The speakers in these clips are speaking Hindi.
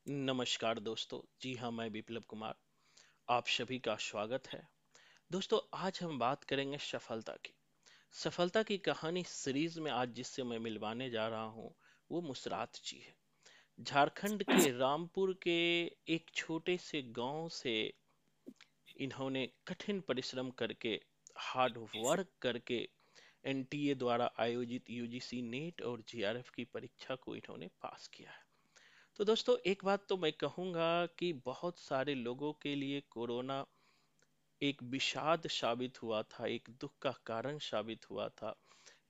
नमस्कार दोस्तों। जी हाँ, मैं विप्लव कुमार। आप सभी का स्वागत है। दोस्तों, आज हम बात करेंगे सफलता की। सफलता की कहानी सीरीज में आज जिससे मैं मिलवाने जा रहा हूँ वो मुसरात जी है। झारखंड के रामपुर के एक छोटे से गांव से इन्होंने कठिन परिश्रम करके, हार्ड वर्क करके एनटीए द्वारा आयोजित यूजीसी नेट और जीआरएफ की परीक्षा को इन्होंने पास किया है। तो दोस्तों, एक बात तो मैं कहूंगा कि बहुत सारे लोगों के लिए कोरोना एक विषाद साबित हुआ था, एक दुख का कारण साबित हुआ था।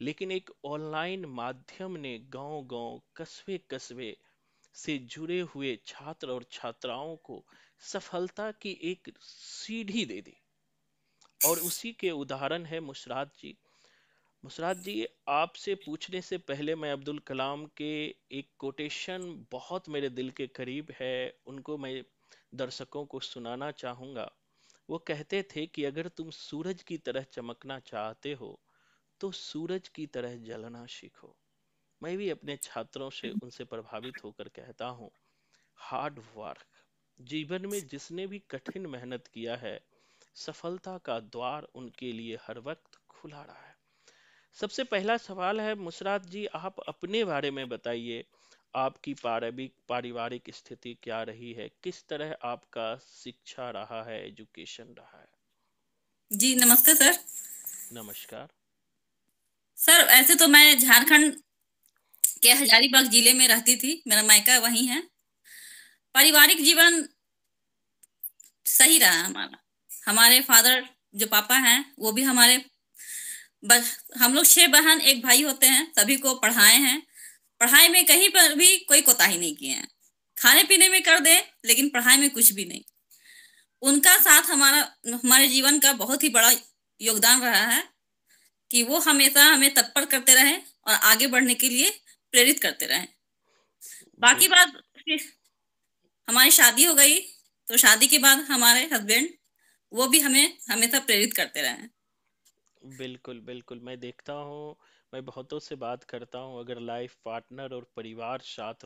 लेकिन एक ऑनलाइन माध्यम ने गांव गांव, कस्बे कस्बे से जुड़े हुए छात्र और छात्राओं को सफलता की एक सीढ़ी दे दी। और उसी के उदाहरण है मुशरात जी। मुशरात जी, आपसे पूछने से पहले मैं अब्दुल कलाम के एक कोटेशन बहुत मेरे दिल के करीब है, उनको मैं दर्शकों को सुनाना चाहूंगा। वो कहते थे कि अगर तुम सूरज की तरह चमकना चाहते हो तो सूरज की तरह जलना सीखो। मैं भी अपने छात्रों से उनसे प्रभावित होकर कहता हूँ, हार्ड वर्क। जीवन में जिसने भी कठिन मेहनत किया है, सफलता का द्वार उनके लिए हर वक्त खुला रहा है। सबसे पहला सवाल है मुशरात जी, आप अपने बारे में बताइए। आपकी पारिवारिक पारिवारिक स्थिति क्या रही है, किस तरह आपका शिक्षा रहा है, एजुकेशन रहा है? जी नमस्ते सर। नमस्कार। सर ऐसे तो मैं झारखंड के हजारीबाग जिले में रहती थी, मेरा मायका वहीं है। पारिवारिक जीवन सही रहा हमारा। हमारे फादर जो पापा हैं वो भी हमारे हम लोग 6 बहन एक भाई होते हैं, सभी को पढ़ाए हैं। पढ़ाई में कहीं पर भी कोई कोताही नहीं किए हैं। खाने पीने में कर दे लेकिन पढ़ाई में कुछ भी नहीं। उनका साथ हमारा हमारे जीवन का बहुत ही बड़ा योगदान रहा है कि वो हमेशा हमें तत्पर करते रहे और आगे बढ़ने के लिए प्रेरित करते रहे। बाकी बिल, बात फिर हमारी शादी हो गई, तो शादी के बाद हमारे हस्बैंड वो भी हमें हमेशा प्रेरित करते रहे। बिल्कुल बिल्कुल, मैं देखता हूँ, मैं बहुतों से बात करता हूँ, अगर लाइफ पार्टनर और परिवार साथ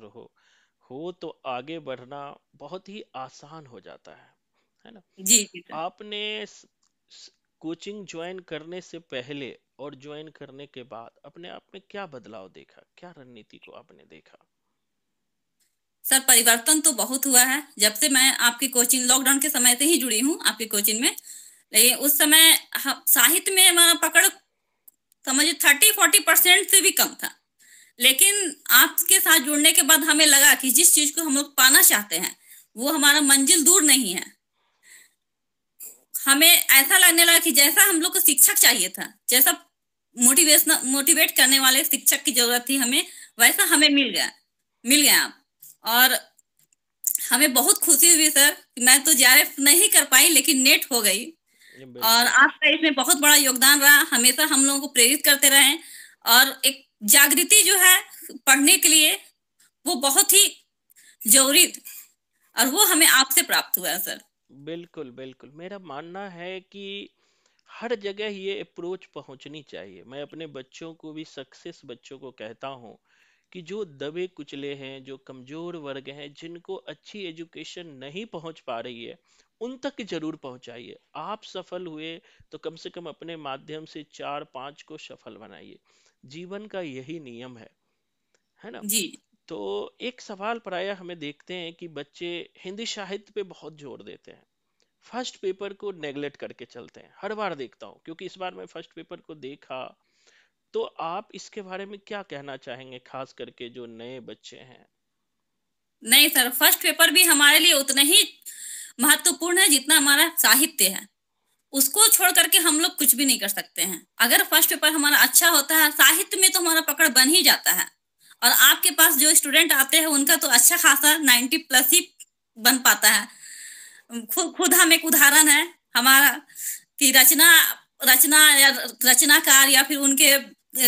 हो तो आगे बढ़ना बहुत ही आसान हो जाता है ना? जी जी सर। आपने कोचिंग ज्वाइन करने से पहले और ज्वाइन करने के बाद अपने आप में क्या बदलाव देखा, क्या रणनीति को आपने देखा? सर परिवर्तन तो बहुत हुआ है जब से मैं आपकी कोचिंग लॉकडाउन के समय से ही जुड़ी हूँ आपकी कोचिंग में। लेकिन उस समय साहित्य में हमारा पकड़ समझिए 30-40% से भी कम था। लेकिन आपके साथ जुड़ने के बाद हमें लगा कि जिस चीज को हम लोग पाना चाहते हैं वो हमारा मंजिल दूर नहीं है। हमें ऐसा लगने लगा कि जैसा हम लोग को शिक्षक चाहिए था, जैसा मोटिवेट करने वाले शिक्षक की जरूरत थी हमें, वैसा हमें मिल गया आप। और हमें बहुत खुशी हुई सर कि मैं तो जेआरएफ नहीं कर पाई लेकिन नेट हो गई। ये और बिल्कुल। आपका इसमें बहुत बड़ा योगदान रहा, हमेशा हम लोगों को प्रेरित करते रहे। और एक जागृति जो है पढ़ने के लिए, वो बहुत ही जरूरी थी, और वो हमें आपसे प्राप्त हुआ है सर। बिल्कुल बिल्कुल, मेरा मानना है कि हर जगह ये अप्रोच पहुंचनी चाहिए। मैं अपने बच्चों को भी, सक्सेस बच्चों को कहता हूं कि जो दबे कुचले हैं, जो कमजोर वर्ग हैं, जिनको अच्छी एजुकेशन नहीं पहुंच पा रही है, उन तक जरूर पहुंचाइए। आप सफल हुए तो कम से कम अपने माध्यम से चार पांच को सफल बनाइए। जीवन का यही नियम है ना? जी तो एक सवाल प्रायः हमें देखते हैं कि बच्चे हिंदी साहित्य पे बहुत जोर देते हैं, फर्स्ट पेपर को नेगलेक्ट करके चलते हैं। हर बार देखता हूँ, क्योंकि इस बार मैं फर्स्ट पेपर को देखा। तो आप इसके बारे में क्या कहना चाहेंगे, खास करके जो नए बच्चे हैं? नहीं सर, फर्स्ट पेपर भी हमारे लिए उतना ही महत्वपूर्ण है जितना हमारा साहित्य है। उसको छोड़ करके हम लोग कुछ भी नहीं कर सकते हैं। अगर फर्स्ट पेपर हमारा अच्छा होता है, साहित्य में तो हमारा पकड़ बन ही जाता है। और आपके पास जो स्टूडेंट आते हैं उनका तो अच्छा खासा 90+ ही बन पाता है। खुद खुद हम एक उदाहरण है हमारा कि रचना रचना या रचनाकार या फिर उनके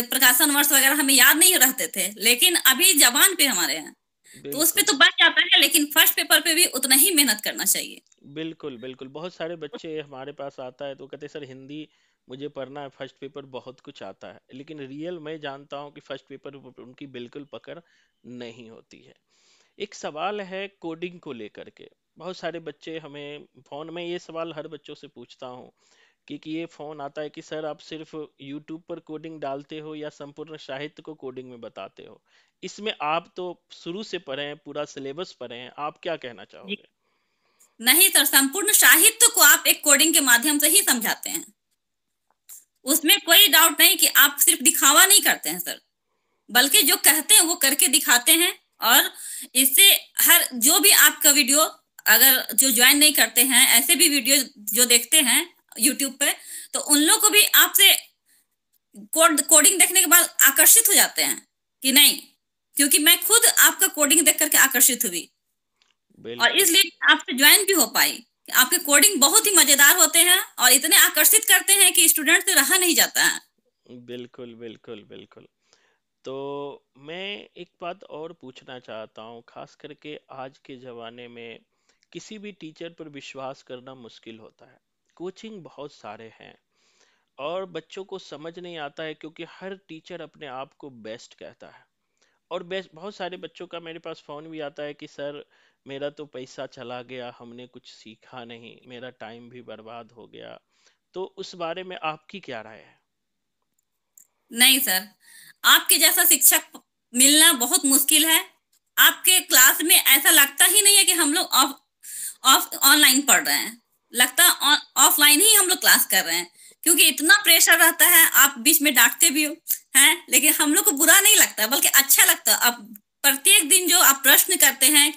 प्रकाशन वर्ष वगैरह हमें याद नहीं रहते थे, लेकिन अभी जबान पे हमारे हैं। तो उस पे बिल्कुल तो बच जाता है, लेकिन फर्स्ट पेपर पे भी उतना ही मेहनत करना चाहिए। बिल्कुल बिल्कुल, बहुत सारे बच्चे हमारे पास आता है तो कहते सर हिंदी मुझे पढ़ना है, फर्स्ट पेपर बहुत कुछ आता है, लेकिन रियल मैं जानता हूँ कि फर्स्ट पेपर पर उनकी बिल्कुल पकड़ नहीं होती है। एक सवाल है कोडिंग को लेकर के। बहुत सारे बच्चे हमें फोन में ये सवाल हर बच्चों से पूछता हूँ कि ये फोन आता है कि सर आप सिर्फ यूट्यूब पर कोडिंग डालते हो या संपूर्ण साहित्य को कोडिंग में बताते हो। इसमें आप तो शुरू से पढ़े हैं, पूरा सिलेबस पढ़े हैं, आप क्या कहना जी चाहोगे? नहीं सर, संपूर्ण साहित्य को आप एक कोडिंग के माध्यम से ही समझाते हैं। उसमें कोई डाउट नहीं कि आप सिर्फ दिखावा नहीं करते हैं सर, बल्कि जो कहते हैं वो करके दिखाते हैं। और इससे हर जो भी आपका वीडियो, अगर जो ज्वाइन नहीं करते हैं, ऐसे भी वीडियो जो देखते हैं यूट्यूब पे, तो उन लोग को भी आपसे कोडिंग देखने के बाद आकर्षित हो जाते हैं कि नहीं, क्योंकि मैं खुद आपका कोडिंग देख करके आकर्षित हुई और बिल्कुल इसलिए आपसे ज्वाइन भी हो पाई कि आपके कोडिंग बहुत ही मजेदार होते हैं और इतने आकर्षित करते हैं कि स्टूडेंट से रहा नहीं जाता है। बिल्कुल बिल्कुल बिल्कुल। तो मैं एक बात और पूछना चाहता हूँ, खास करके आज के ज़माने में किसी भी टीचर पर विश्वास करना मुश्किल होता है। कोचिंग बहुत सारे हैं और बच्चों को समझ नहीं आता है क्योंकि हर टीचर अपने आप को बेस्ट कहता है। और बेस्ट बहुत सारे बच्चों का मेरे पास फ़ोन भी आता है कि सर मेरा तो पैसा चला गया, हमने कुछ सीखा नहीं, मेरा टाइम भी बर्बाद हो गया। तो उस बारे में आपकी क्या राय है? नहीं सर, आपके जैसा शिक्षक मिलना बहुत मुश्किल है। आपके क्लास में ऐसा लगता ही नहीं है कि हम लोग ऑफ ऑफ ऑनलाइन पढ़ रहे हैं, लगता ऑफलाइन ही हम लोग क्लास कर रहे हैं, क्योंकि इतना प्रेशर रहता है। आप बीच में डांटते भी हो हैं, लेकिन हम लोग को बुरा नहीं लगता, बल्कि अच्छा लगता है। अब प्रत्येक दिन जो आप प्रश्न करते हैं,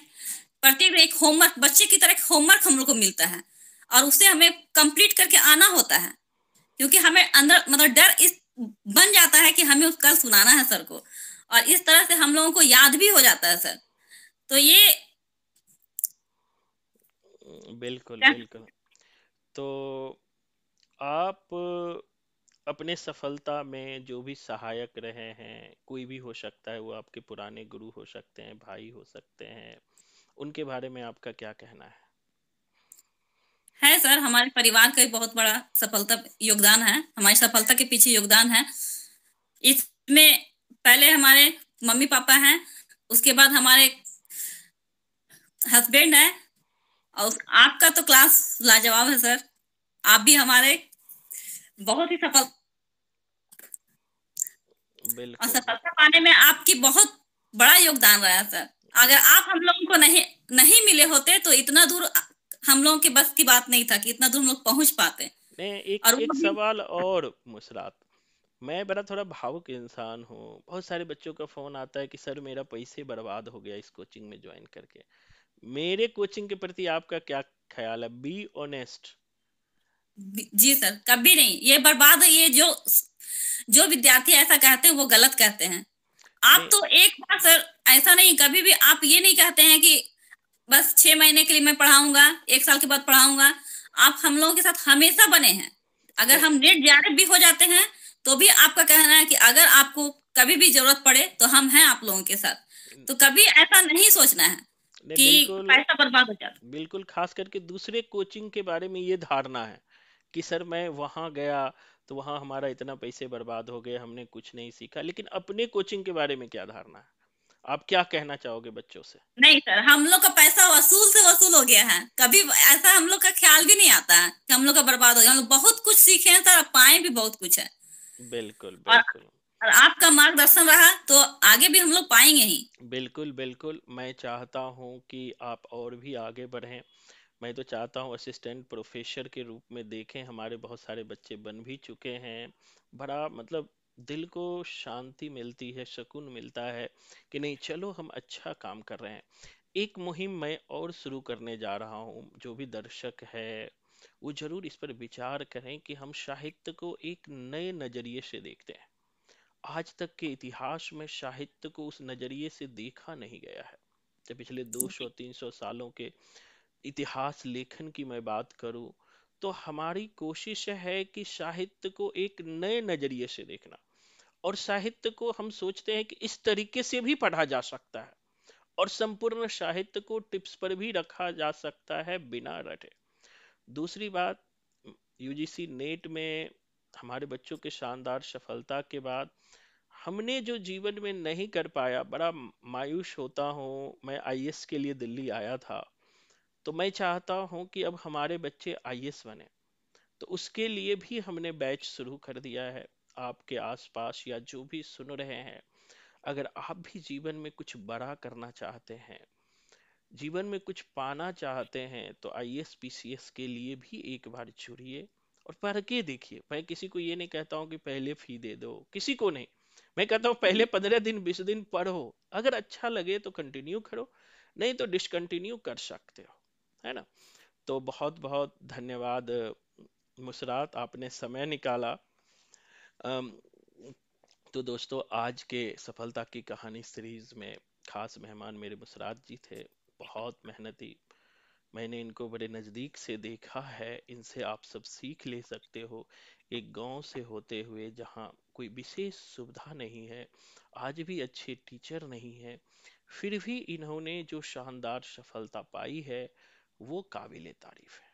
प्रत्येक दिन एक होमवर्क, बच्चे की तरह एक होमवर्क हम लोग को मिलता है और उसे हमें कंप्लीट करके आना होता है, क्योंकि हमें अंदर मतलब डर इस बन जाता है कि हमें कल सुनाना है सर को, और इस तरह से हम लोगों को याद भी हो जाता है सर। तो ये बिल्कुल बिल्कुल। तो आप अपने सफलता में जो भी सहायक रहे हैं, कोई भी हो सकता है, वो आपके पुराने गुरु हो सकते हैं, भाई हो सकते हैं, उनके बारे में आपका क्या कहना है? है सर, हमारे परिवार का एक बहुत बड़ा सफलता योगदान है, हमारी सफलता के पीछे योगदान है। इसमें पहले हमारे मम्मी पापा हैं, उसके बाद हमारे हस्बैंड है, और आपका तो क्लास लाजवाब है सर। आप भी हमारे बहुत ही सफल, और बिल्कुल सफलता पाने में आपकी बहुत बड़ा योगदान रहा है सर। अगर बिल्कुल। आप हम लोगों को नहीं नहीं मिले होते तो इतना दूर हम लोगों के बस की बात नहीं था कि इतना दूर हम लोग पहुंच पाते। नहीं, एक और एक वो भी सवाल और मुसरात। मैं बड़ा थोड़ा भावुक इंसान हूँ। बहुत सारे बच्चों का फोन आता है कि सर मेरा पैसे बर्बाद हो गया इस कोचिंग में ज्वाइन करके। मेरे कोचिंग के प्रति आपका क्या ख्याल है? Be honest. जी सर, कभी नहीं ये बर्बाद है। ये जो जो विद्यार्थी ऐसा कहते हैं वो गलत कहते हैं। आप नहीं तो एक बार सर, ऐसा नहीं, कभी भी आप ये नहीं कहते हैं कि बस 6 महीने के लिए मैं पढ़ाऊंगा, 1 साल के बाद पढ़ाऊंगा। आप हम लोगों के साथ हमेशा बने हैं। अगर नहीं हम नेट ज्यादा भी हो जाते हैं तो भी आपका कहना है कि अगर आपको कभी भी जरूरत पड़े तो हम हैं आप लोगों के साथ। तो कभी ऐसा नहीं सोचना है नहीं कि बिल्कुल पैसा बर्बाद हो जाता। बिल्कुल। खास करके दूसरे कोचिंग के बारे में ये धारणा है कि सर मैं वहां गया तो वहां हमारा इतना पैसे बर्बाद हो गए, हमने कुछ नहीं सीखा। लेकिन अपने कोचिंग के बारे में क्या धारणा है? आप क्या कहना चाहोगे बच्चों से? नहीं सर, हम लोग का पैसा वसूल से वसूल हो गया है। कभी ऐसा हम लोग का ख्याल भी नहीं आता है कि हम लोग का बर्बाद हो गया। हम लोग बहुत कुछ सीखे हैं सर, पाए भी बहुत कुछ है। बिल्कुल और, बिल्कुल और आपका मार्गदर्शन रहा तो आगे भी हम लोग पाएंगे ही। बिल्कुल बिल्कुल। मैं चाहता हूँ कि आप और भी आगे बढ़ें। मैं तो चाहता हूँ असिस्टेंट प्रोफेसर के रूप में देखें। हमारे बहुत सारे बच्चे बन भी चुके हैं। बड़ा मतलब दिल को शांति मिलती है, सुकून मिलता है कि नहीं चलो हम अच्छा काम कर रहे हैं। एक मुहिम मैं और शुरू करने जा रहा हूँ। जो भी दर्शक है वो जरूर इस पर विचार करें कि हम साहित्य को एक नए नजरिए से देखते हैं। आज तक के इतिहास में साहित्य को उस नजरिए से देखा नहीं गया है। जब पिछले 200-300 सालों के इतिहास लेखन की मैं बात करूं तो हमारी कोशिश है कि साहित्य को एक नए नजरिए से देखना। और साहित्य को हम सोचते हैं कि इस तरीके से भी पढ़ा जा सकता है और संपूर्ण साहित्य को टिप्स पर भी रखा जा सकता है बिना रटे। दूसरी बात, यूजीसी नेट में हमारे बच्चों के शानदार सफलता के बाद हमने जो जीवन में नहीं कर पाया, बड़ा मायूस होता हूँ। मैं आईएएस के लिए दिल्ली आया था, तो मैं चाहता हूँ कि अब हमारे बच्चे आईएएस बने। तो उसके लिए भी हमने बैच शुरू कर दिया है। आपके आसपास या जो भी सुन रहे हैं, अगर आप भी जीवन में कुछ बड़ा करना चाहते हैं, जीवन में कुछ पाना चाहते हैं, तो आईएएस पीसीएस के लिए भी एक बार जुड़िए और पढ़ के देखिए। मैं किसी को ये नहीं कहता हूँ कि पहले फी दे दो, किसी को नहीं। मैं कहता हूँ पहले 15 दिन 20 दिन पढ़ो, अगर अच्छा लगे तो कंटिन्यू करो, नहीं तो डिसकंटिन्यू कर सकते हो, है ना। तो बहुत बहुत धन्यवाद मुसरात, आपने समय निकाला। अम, तो दोस्तों, आज के सफलता की कहानी सीरीज में खास मेहमान मेरे मुसरात जी थे। बहुत मेहनती, मैंने इनको बड़े नज़दीक से देखा है। इनसे आप सब सीख ले सकते हो। एक गांव से होते हुए, जहां कोई विशेष सुविधा नहीं है, आज भी अच्छे टीचर नहीं है, फिर भी इन्होंने जो शानदार सफलता पाई है, वो काबिले तारीफ है।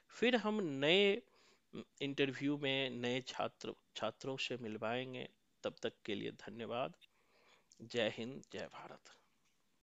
फिर हम नए इंटरव्यू में नए छात्रों से मिलवाएंगे। तब तक के लिए धन्यवाद। जय हिंद, जय भारत।